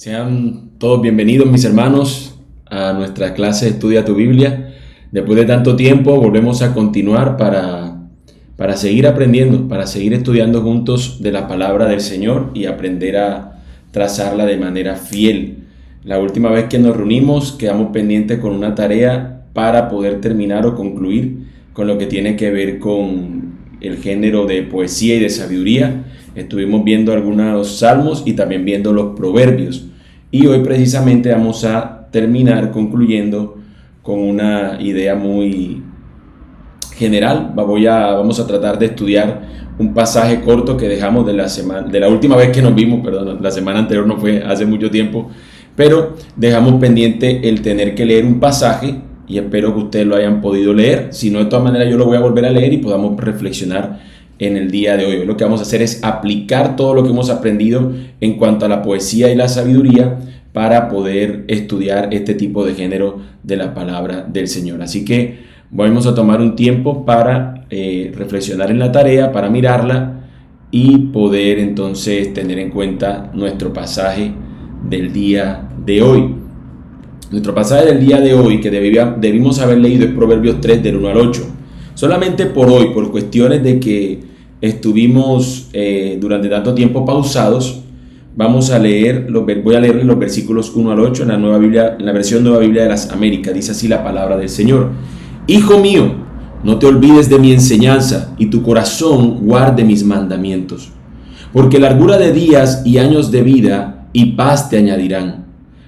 Sean todos bienvenidos, mis hermanos, a nuestra clase de Estudia tu Biblia. Después de tanto tiempo volvemos a continuar para seguir aprendiendo, para seguir estudiando juntos de la palabra del Señor y aprender a trazarla de manera fiel. La última vez que nos reunimos quedamos pendientes con una tarea para poder terminar o concluir con lo que tiene que ver con el género de poesía y de sabiduría. Estuvimos viendo algunos salmos y también viendo los proverbios. Y hoy precisamente vamos a terminar concluyendo con una idea muy general. Vamos a tratar de estudiar un pasaje corto que dejamos de la última vez que nos vimos, perdón, la semana anterior no fue hace mucho tiempo, pero dejamos pendiente el tener que leer un pasaje y espero que ustedes lo hayan podido leer. Si no, de todas maneras yo lo voy a volver a leer y podamos reflexionar en el día de hoy. Lo que vamos a hacer es aplicar todo lo que hemos aprendido en cuanto a la poesía y la sabiduría para poder estudiar este tipo de género de la palabra del Señor. Así que vamos a tomar un tiempo para reflexionar en la tarea, para mirarla y poder entonces tener en cuenta nuestro pasaje del día de hoy. Nuestro pasaje del día de hoy que debimos haber leído es Proverbios 3 del 1 al 8. Solamente por hoy, por cuestiones de que estuvimos durante tanto tiempo pausados, voy a leer los versículos 1 al 8 en la versión Nueva Biblia de las Américas. Dice así la palabra del Señor: Hijo mío, no te olvides de mi enseñanza, y tu corazón guarde mis mandamientos, porque largura de días y años de vida y paz te añadirán.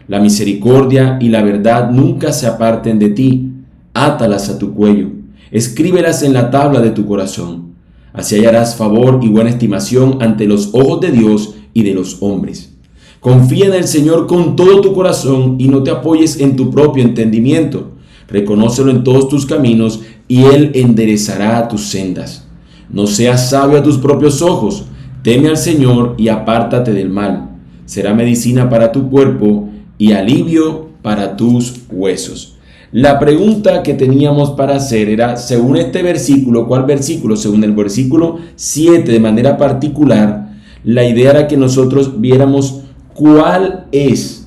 La misericordia y la verdad nunca se aparten de ti. Átalas a tu cuello, escríbelas en la tabla de tu corazón. Así hallarás favor y buena estimación ante los ojos de Dios y de los hombres. Confía en el Señor con todo tu corazón y no te apoyes en tu propio entendimiento. Reconócelo en todos tus caminos y Él enderezará tus sendas. No seas sabio a tus propios ojos. Teme al Señor y apártate del mal. Será medicina para tu cuerpo y alivio para tus huesos. La pregunta que teníamos para hacer era, según este versículo, ¿cuál versículo? Según el versículo 7 de manera particular, la idea era que nosotros viéramos cuál es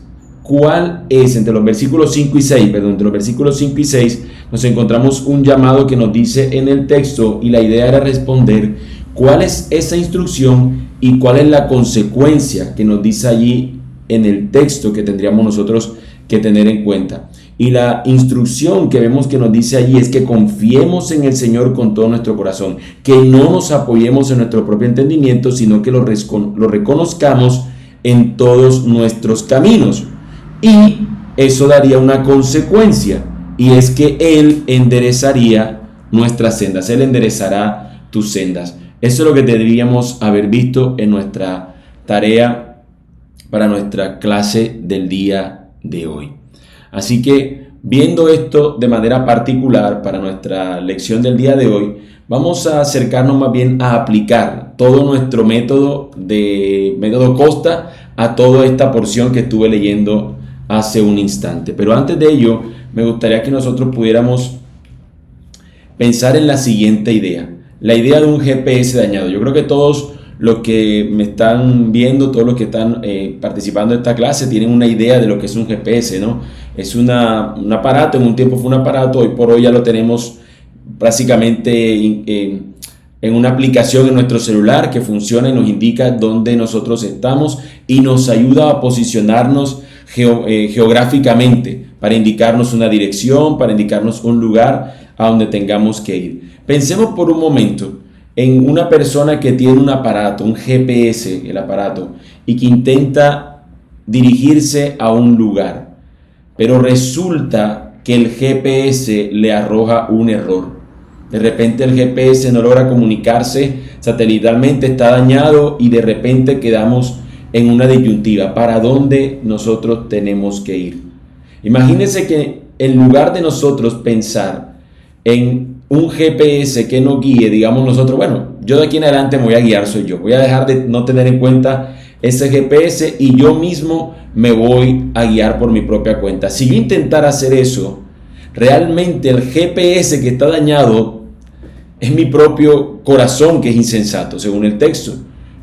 entre los versículos 5 y 6, entre los versículos 5 y 6 nos encontramos un llamado que nos dice en el texto, y la idea era responder cuál es esa instrucción y cuál es la consecuencia que nos dice allí en el texto que tendríamos nosotros que tener en cuenta. Y la instrucción que vemos que nos dice allí es que confiemos en el Señor con todo nuestro corazón, que no nos apoyemos en nuestro propio entendimiento, sino que lo reconozcamos en todos nuestros caminos. Y eso daría una consecuencia, y es que Él enderezaría nuestras sendas, Él enderezará tus sendas. Eso es lo que deberíamos haber visto en nuestra tarea para nuestra clase del día de hoy. Así que, viendo esto de manera particular para nuestra lección del día de hoy, vamos a acercarnos más bien a aplicar todo nuestro método Costa a toda esta porción que estuve leyendo hace un instante. Pero antes de ello, me gustaría que nosotros pudiéramos pensar en la siguiente idea, la idea de un GPS dañado. Yo creo que todos los que me están viendo, todos los que están participando en esta clase tienen una idea de lo que es un GPS, ¿no? Es un aparato, en un tiempo fue un aparato, hoy por hoy ya lo tenemos prácticamente en una aplicación en nuestro celular que funciona y nos indica dónde nosotros estamos y nos ayuda a posicionarnos geográficamente para indicarnos una dirección, para indicarnos un lugar a donde tengamos que ir. Pensemos por un momento en una persona que tiene un aparato, un GPS, el aparato, y que intenta dirigirse a un lugar, pero resulta que el GPS le arroja un error. De repente el GPS no logra comunicarse satelitalmente, está dañado y de repente quedamos en una disyuntiva. ¿Para dónde nosotros tenemos que ir? Imagínense que en lugar de nosotros pensar en un GPS que nos guíe, digamos nosotros, bueno, yo de aquí en adelante me voy a guiar, soy yo. Voy a dejar de no tener en cuenta ese GPS y yo mismo me voy a guiar por mi propia cuenta. Si yo intentara hacer eso, realmente el GPS que está dañado es mi propio corazón, que es insensato, según el texto.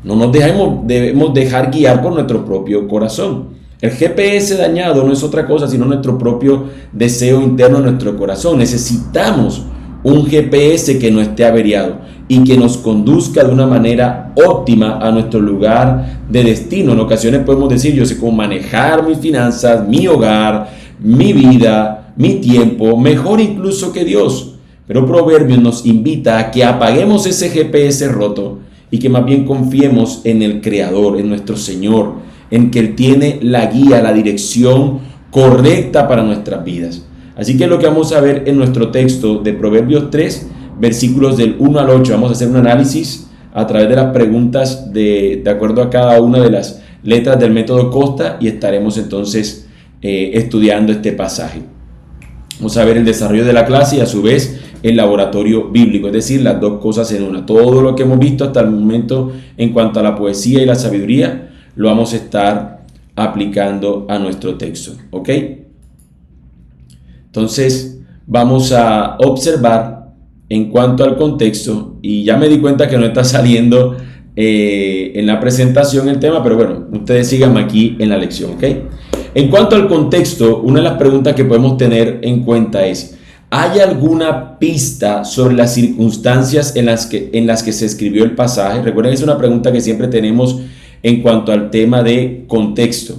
No nos debemos dejar guiar por nuestro propio corazón. El GPS dañado no es otra cosa sino nuestro propio deseo interno en nuestro corazón. Necesitamos un GPS que no esté averiado y que nos conduzca de una manera óptima a nuestro lugar de destino. En ocasiones podemos decir, yo sé cómo manejar mis finanzas, mi hogar, mi vida, mi tiempo, mejor incluso que Dios. Pero Proverbios nos invita a que apaguemos ese GPS roto y que más bien confiemos en el Creador, en nuestro Señor, en que Él tiene la guía, la dirección correcta para nuestras vidas. Así que es lo que vamos a ver en nuestro texto de Proverbios 3, versículos del 1 al 8. Vamos a hacer un análisis a través de las preguntas de acuerdo a cada una de las letras del método Costa, y estaremos entonces estudiando este pasaje. Vamos a ver el desarrollo de la clase y a su vez el laboratorio bíblico, es decir, las dos cosas en una. Todo lo que hemos visto hasta el momento en cuanto a la poesía y la sabiduría lo vamos a estar aplicando a nuestro texto, ¿ok? Entonces vamos a observar en cuanto al contexto, y ya me di cuenta que no está saliendo en la presentación el tema, pero bueno, ustedes síganme aquí en la lección, ¿ok? En cuanto al contexto, una de las preguntas que podemos tener en cuenta es: ¿hay alguna pista sobre las circunstancias en las que se escribió el pasaje? Recuerden que es una pregunta que siempre tenemos en cuanto al tema de contexto.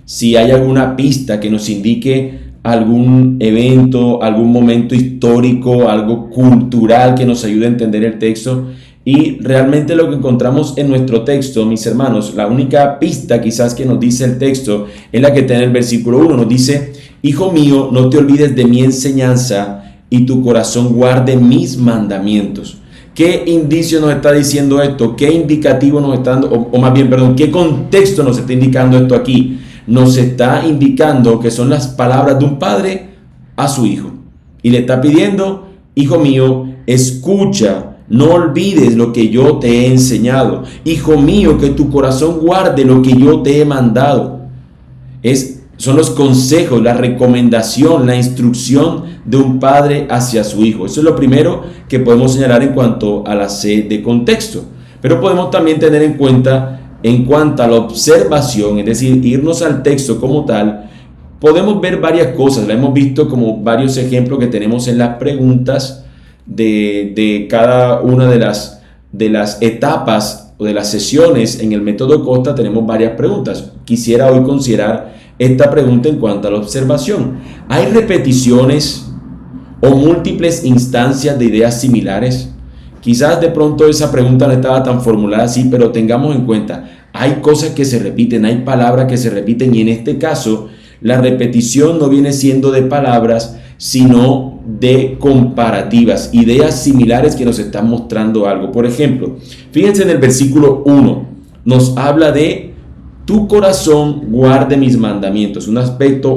Si hay alguna pista que nos indique algún evento, algún momento histórico, algo cultural que nos ayude a entender el texto. Y realmente lo que encontramos en nuestro texto, mis hermanos, la única pista quizás que nos dice el texto es la que está en el versículo 1. Nos dice: Hijo mío, no te olvides de mi enseñanza y tu corazón guarde mis mandamientos. ¿Qué indicio nos está diciendo esto? ¿Qué indicativo nos está dando? O más bien, perdón, ¿qué contexto nos está indicando esto aquí? Nos está indicando que son las palabras de un padre a su hijo. Y le está pidiendo: hijo mío, escucha, no olvides lo que yo te he enseñado. Hijo mío, que tu corazón guarde lo que yo te he mandado. Son los consejos, la recomendación, la instrucción de un padre hacia su hijo. Eso es lo primero que podemos señalar en cuanto a la C de contexto. Pero podemos también tener en cuenta, en cuanto a la observación, es decir, irnos al texto como tal, podemos ver varias cosas. La hemos visto como varios ejemplos que tenemos en las preguntas de cada una de las etapas o de las sesiones en el método Costa. Tenemos varias preguntas. Quisiera hoy considerar esta pregunta en cuanto a la observación. ¿Hay repeticiones o múltiples instancias de ideas similares? Quizás de pronto esa pregunta no estaba tan formulada así, pero tengamos en cuenta, hay cosas que se repiten, hay palabras que se repiten, y en este caso la repetición no viene siendo de palabras, sino de comparativas, ideas similares que nos están mostrando algo. Por ejemplo, fíjense en el versículo 1, nos habla de: tu corazón guarde mis mandamientos, un aspecto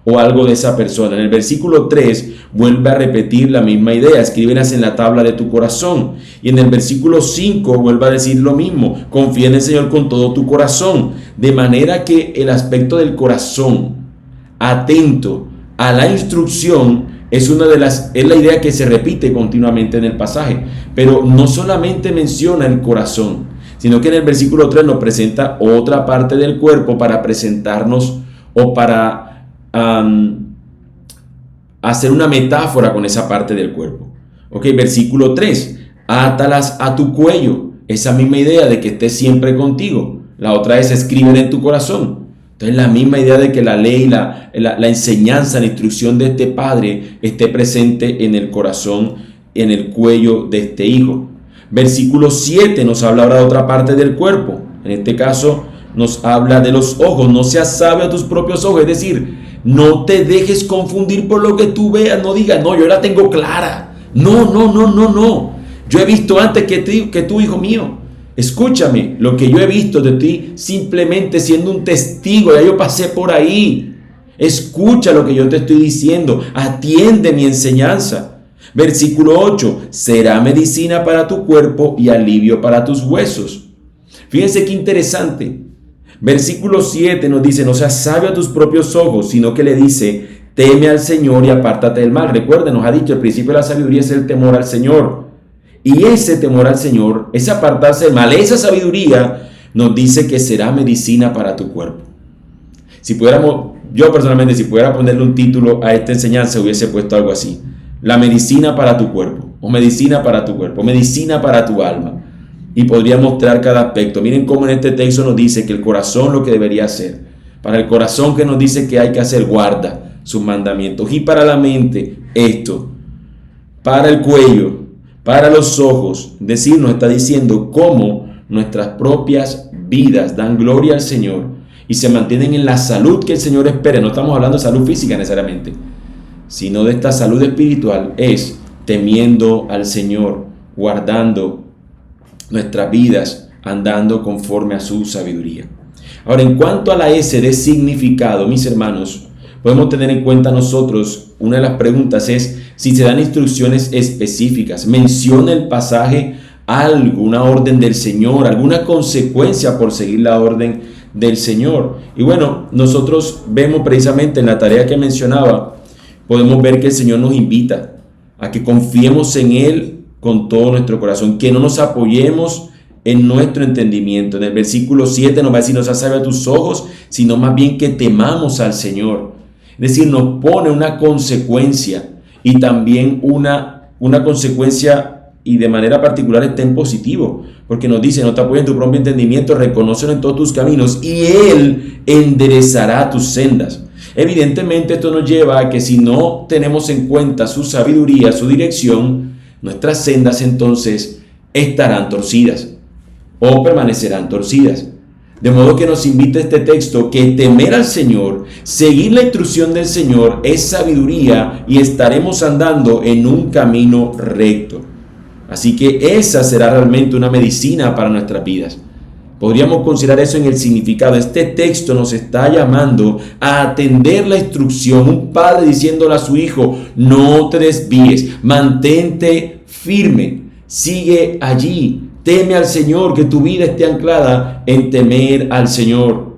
o algo de esa persona. En el versículo 3 vuelve a repetir la misma idea: escríbelas en la tabla de tu corazón. Y en el versículo 5 vuelve a decir lo mismo: confía en el Señor con todo tu corazón. De manera que el aspecto del corazón, atento a la instrucción, es la idea que se repite continuamente en el pasaje. Pero no solamente menciona el corazón, sino que en el versículo 3 nos presenta otra parte del cuerpo para presentarnos o para hacer una metáfora con esa parte del cuerpo. Ok, versículo 3, átalas a tu cuello. Esa misma idea de que esté siempre contigo. La otra es: escríbela en tu corazón. Entonces la misma idea de que la ley, la enseñanza, la instrucción de este padre esté presente en el corazón, en el cuello de este hijo. Versículo 7 nos habla ahora de otra parte del cuerpo. En este caso nos habla de los ojos. No seas sabio a tus propios ojos. Es decir, no te dejes confundir por lo que tú veas. No digas: no, yo la tengo clara. No. Yo he visto antes que tú, hijo mío. Escúchame, lo que yo he visto de ti, simplemente siendo un testigo, ya yo pasé por ahí. Escucha lo que yo te estoy diciendo, atiende mi enseñanza. Versículo 8, será medicina para tu cuerpo y alivio para tus huesos. Fíjense qué interesante. Versículo 7 nos dice: no seas sabio a tus propios ojos, sino que le dice: teme al Señor y apártate del mal. Recuerden, nos ha dicho, el principio de la sabiduría es el temor al Señor. Y ese temor al Señor, ese apartarse del mal, esa sabiduría nos dice que será medicina para tu cuerpo. Yo personalmente, si pudiera ponerle un título a esta enseñanza, hubiese puesto algo así: la medicina para tu cuerpo, o medicina para tu cuerpo, medicina para tu alma. Y podría mostrar cada aspecto. Miren cómo en este texto nos dice que el corazón lo que debería hacer. Para el corazón, que nos dice que hay que hacer, guarda sus mandamientos. Y para la mente, esto. Para el cuello, para los ojos, nos está diciendo cómo nuestras propias vidas dan gloria al Señor y se mantienen en la salud que el Señor espera. No estamos hablando de salud física necesariamente, sino de esta salud espiritual, es temiendo al Señor, guardando nuestras vidas, andando conforme a su sabiduría. Ahora, en cuanto a la S de significado, mis hermanos, podemos tener en cuenta nosotros, una de las preguntas es si se dan instrucciones específicas. Menciona el pasaje alguna orden del Señor, alguna consecuencia por seguir la orden del Señor. Y bueno, nosotros vemos precisamente en la tarea que mencionaba, podemos ver que el Señor nos invita a que confiemos en Él con todo nuestro corazón, que no nos apoyemos en nuestro entendimiento. En el versículo 7 nos va a decir: no seas sabio a tus ojos, sino más bien que temamos al Señor. Es decir, nos pone una consecuencia, y también una consecuencia, y de manera particular está en positivo, porque nos dice: no te apoyes en tu propio entendimiento, reconócelo en todos tus caminos y Él enderezará tus sendas. Evidentemente esto nos lleva a que si no tenemos en cuenta su sabiduría, su dirección, nuestras sendas entonces estarán torcidas o permanecerán torcidas. De modo que nos invita este texto que temer al Señor, seguir la instrucción del Señor, es sabiduría y estaremos andando en un camino recto. Así que esa será realmente una medicina para nuestras vidas. Podríamos considerar eso en el significado. Este texto nos está llamando a atender la instrucción. Un padre diciéndole a su hijo: no te desvíes, mantente firme, sigue allí, teme al Señor, que tu vida esté anclada en temer al Señor.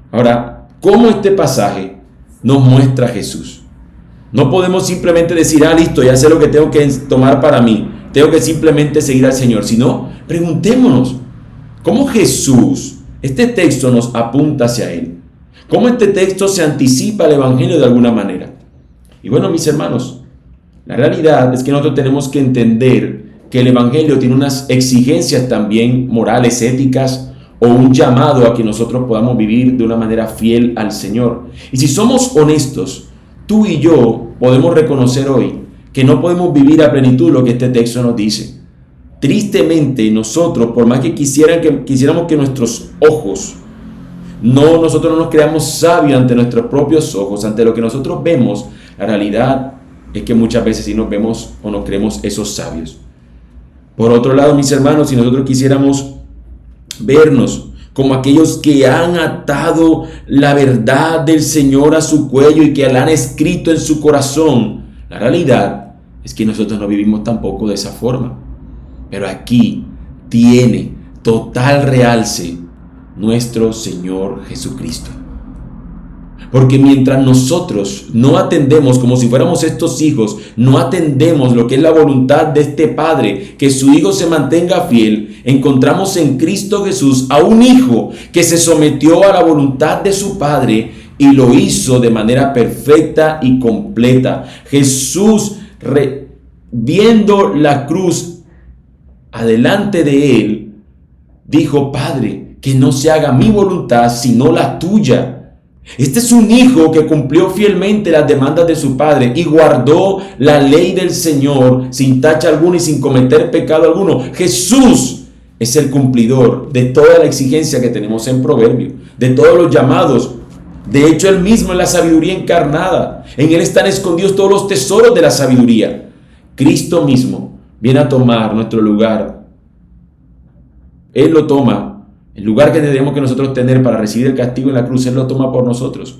Ahora, ¿cómo este pasaje nos muestra a Jesús? No podemos simplemente decir: listo, ya sé lo que tengo que tomar para mí, tengo que simplemente seguir al Señor. Sino, preguntémonos, ¿cómo Jesús, este texto nos apunta hacia Él? ¿Cómo este texto se anticipa al Evangelio de alguna manera? Y bueno, mis hermanos, la realidad es que nosotros tenemos que entender que el Evangelio tiene unas exigencias también morales, éticas, o un llamado a que nosotros podamos vivir de una manera fiel al Señor. Y si somos honestos, tú y yo podemos reconocer hoy que no podemos vivir a plenitud lo que este texto nos dice. Tristemente, nosotros, por más que quisiéramos que nuestros ojos, nosotros no nos creamos sabios ante nuestros propios ojos, ante lo que nosotros vemos, la realidad es que muchas veces sí nos vemos o nos creemos esos sabios. Por otro lado, mis hermanos, si nosotros quisiéramos vernos como aquellos que han atado la verdad del Señor a su cuello y que la han escrito en su corazón, la realidad es que nosotros no vivimos tampoco de esa forma. Pero aquí tiene total realce nuestro Señor Jesucristo. Porque mientras nosotros no atendemos, como si fuéramos estos hijos, no atendemos lo que es la voluntad de este Padre, que su Hijo se mantenga fiel, encontramos en Cristo Jesús a un Hijo que se sometió a la voluntad de su Padre y lo hizo de manera perfecta y completa. Jesús, viendo la cruz adelante de él, dijo: Padre, que no se haga mi voluntad sino la tuya. Este es un hijo que cumplió fielmente las demandas de su padre y guardó la ley del Señor sin tacha alguna y sin cometer pecado alguno. Jesús es el cumplidor de toda la exigencia que tenemos en Proverbio, de todos los llamados. De hecho, Él mismo es la sabiduría encarnada. En Él están escondidos todos los tesoros de la sabiduría. Cristo mismo viene a tomar nuestro lugar. Él lo toma. El lugar que tenemos que nosotros tener para recibir el castigo en la cruz, Él lo toma por nosotros.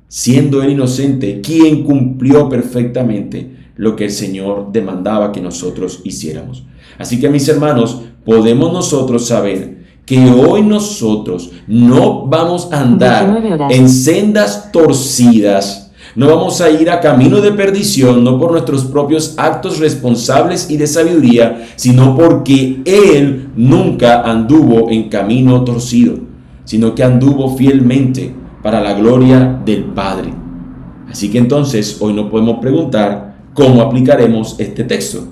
Siendo Él inocente, quien cumplió perfectamente lo que el Señor demandaba que nosotros hiciéramos. Así que, mis hermanos, podemos nosotros saber que hoy nosotros no vamos a andar en sendas torcidas. No vamos a ir a camino de perdición, no por nuestros propios actos responsables y de sabiduría, sino porque Él nunca anduvo en camino torcido, sino que anduvo fielmente para la gloria del Padre. Así que entonces hoy nos podemos preguntar cómo aplicaremos este texto.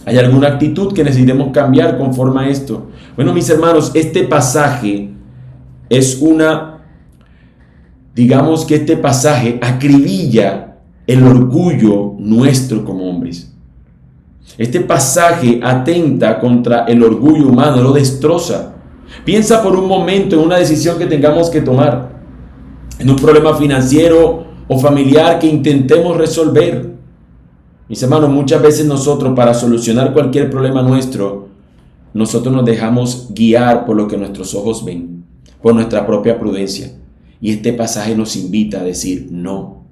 ¿Hay alguna actitud que necesitemos cambiar conforme a esto? Bueno, mis hermanos, este pasaje es digamos que este pasaje acribilla el orgullo nuestro como hombres. Este pasaje atenta contra el orgullo humano, lo destroza. Piensa por un momento en una decisión que tengamos que tomar, en un problema financiero o familiar que intentemos resolver. Mis hermanos, muchas veces nosotros, para solucionar cualquier problema nuestro, nosotros nos dejamos guiar por lo que nuestros ojos ven, por nuestra propia prudencia. Y este pasaje nos invita a decir no.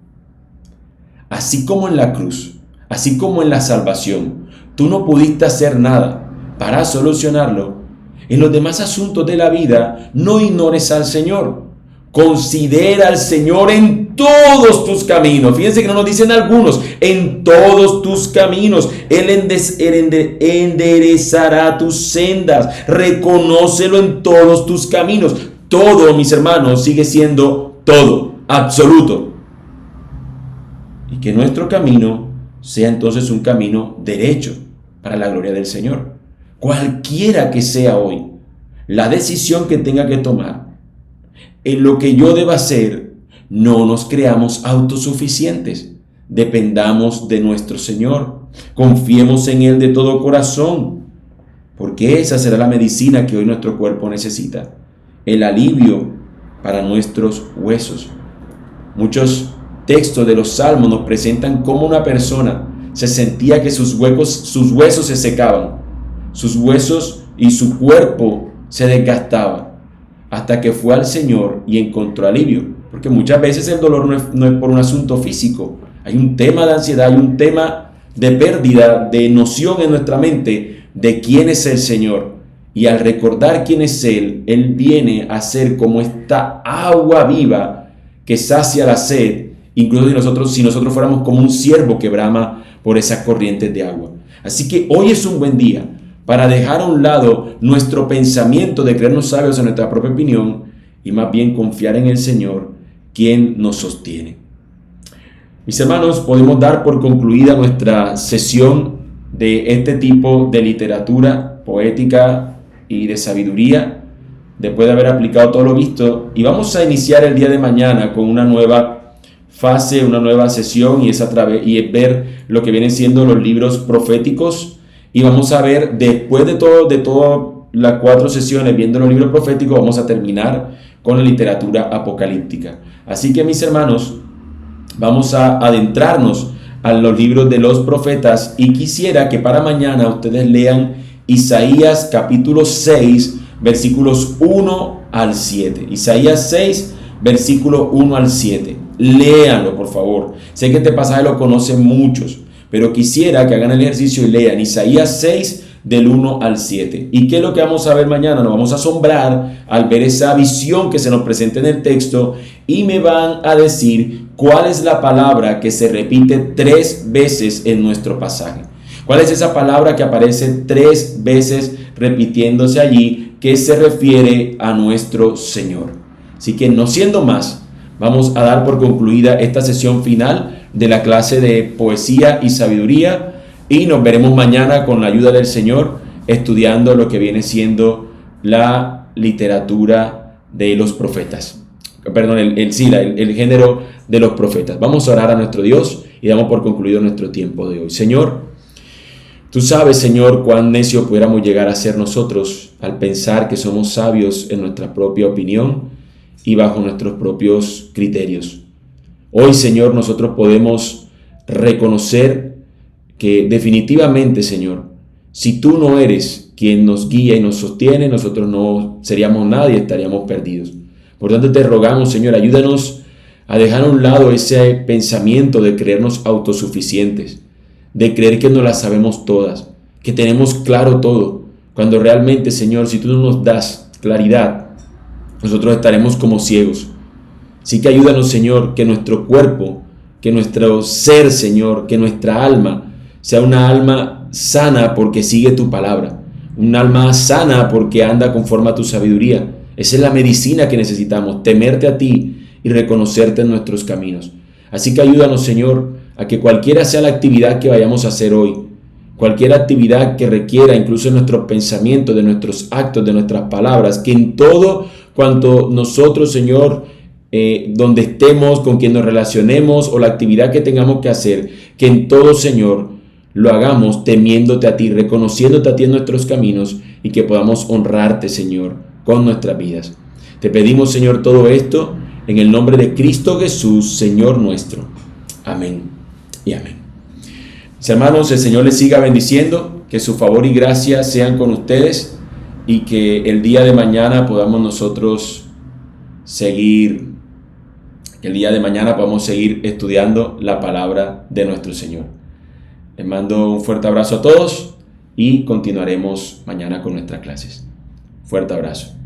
Así como en la cruz, así como en la salvación, tú no pudiste hacer nada para solucionarlo. En los demás asuntos de la vida, no ignores al Señor. Considera al Señor en todos tus caminos. Fíjense que no nos dicen algunos, en todos tus caminos. Él enderezará tus sendas. Reconócelo en todos tus caminos. Todo, mis hermanos, sigue siendo todo, absoluto. Y que nuestro camino sea entonces un camino derecho para la gloria del Señor. Cualquiera que sea hoy la decisión que tenga que tomar, en lo que yo deba hacer, no nos creamos autosuficientes. Dependamos de nuestro Señor. Confiemos en Él de todo corazón, porque esa será la medicina que hoy nuestro cuerpo necesita. El alivio para nuestros huesos. Muchos textos de los salmos nos presentan cómo una persona se sentía que sus huesos se secaban, sus huesos y su cuerpo se desgastaba, hasta que fue al Señor y encontró alivio. Porque muchas veces el dolor no es por un asunto físico. Hay un tema de ansiedad, hay un tema de pérdida de noción en nuestra mente de quién es el Señor. Y al recordar quién es Él, Él viene a ser como esta agua viva que sacia la sed, incluso si nosotros fuéramos como un ciervo que brama por esas corrientes de agua. Así que hoy es un buen día para dejar a un lado nuestro pensamiento de creernos sabios en nuestra propia opinión y más bien confiar en el Señor, quien nos sostiene. Mis hermanos, podemos dar por concluida nuestra sesión de este tipo de literatura poética y de sabiduría, después de haber aplicado todo lo visto, y vamos a iniciar el día de mañana con una nueva fase, una nueva sesión, y es ver lo que vienen siendo los libros proféticos, y vamos a ver, después de todas las 4 sesiones viendo los libros proféticos, vamos a terminar con la literatura apocalíptica. Así que, mis hermanos, vamos a adentrarnos a los libros de los profetas, y quisiera que para mañana ustedes lean Isaías capítulo 6, versículos 1 al 7. Isaías 6, versículo 1 al 7. Léanlo, por favor. Sé que este pasaje lo conocen muchos, pero quisiera que hagan el ejercicio y lean Isaías 6, del 1 al 7. ¿Y qué es lo que vamos a ver mañana? Nos vamos a asombrar al ver esa visión que se nos presenta en el texto, y me van a decir cuál es la palabra que se repite 3 veces en nuestro pasaje. ¿Cuál es esa palabra que aparece 3 veces repitiéndose allí, que se refiere a nuestro Señor? Así que, no siendo más, vamos a dar por concluida esta sesión final de la clase de poesía y sabiduría, y nos veremos mañana con la ayuda del Señor estudiando lo que viene siendo la literatura de los profetas. Perdón, el género de los profetas. Vamos a orar a nuestro Dios y damos por concluido nuestro tiempo de hoy. Señor, tú sabes, Señor, cuán necio pudiéramos llegar a ser nosotros al pensar que somos sabios en nuestra propia opinión y bajo nuestros propios criterios. Hoy, Señor, nosotros podemos reconocer que definitivamente, Señor, si tú no eres quien nos guía y nos sostiene, nosotros no seríamos nada y estaríamos perdidos. Por tanto, te rogamos, Señor, ayúdanos a dejar a un lado ese pensamiento de creernos autosuficientes, de creer que no las sabemos todas, que tenemos claro todo, cuando realmente, Señor, si tú no nos das claridad, nosotros estaremos como ciegos. Así que ayúdanos, Señor, que nuestro cuerpo, que nuestro ser, Señor, que nuestra alma sea una alma sana porque sigue tu palabra, un alma sana porque anda conforme a tu sabiduría. Esa es la medicina que necesitamos, temerte a ti y reconocerte en nuestros caminos. Así que ayúdanos, Señor, a que cualquiera sea la actividad que vayamos a hacer hoy, cualquier actividad que requiera incluso en nuestros pensamientos, de nuestros actos, de nuestras palabras, que en todo cuanto nosotros, Señor, donde estemos, con quien nos relacionemos o la actividad que tengamos que hacer, que en todo, Señor, lo hagamos temiéndote a ti, reconociéndote a ti en nuestros caminos y que podamos honrarte, Señor, con nuestras vidas. Te pedimos, Señor, todo esto en el nombre de Cristo Jesús, Señor nuestro. Amén y amén. Mis hermanos, el Señor les siga bendiciendo, que su favor y gracia sean con ustedes y que el día de mañana podamos nosotros seguir estudiando la palabra de nuestro Señor. Les mando un fuerte abrazo a todos y continuaremos mañana con nuestras clases. Fuerte abrazo.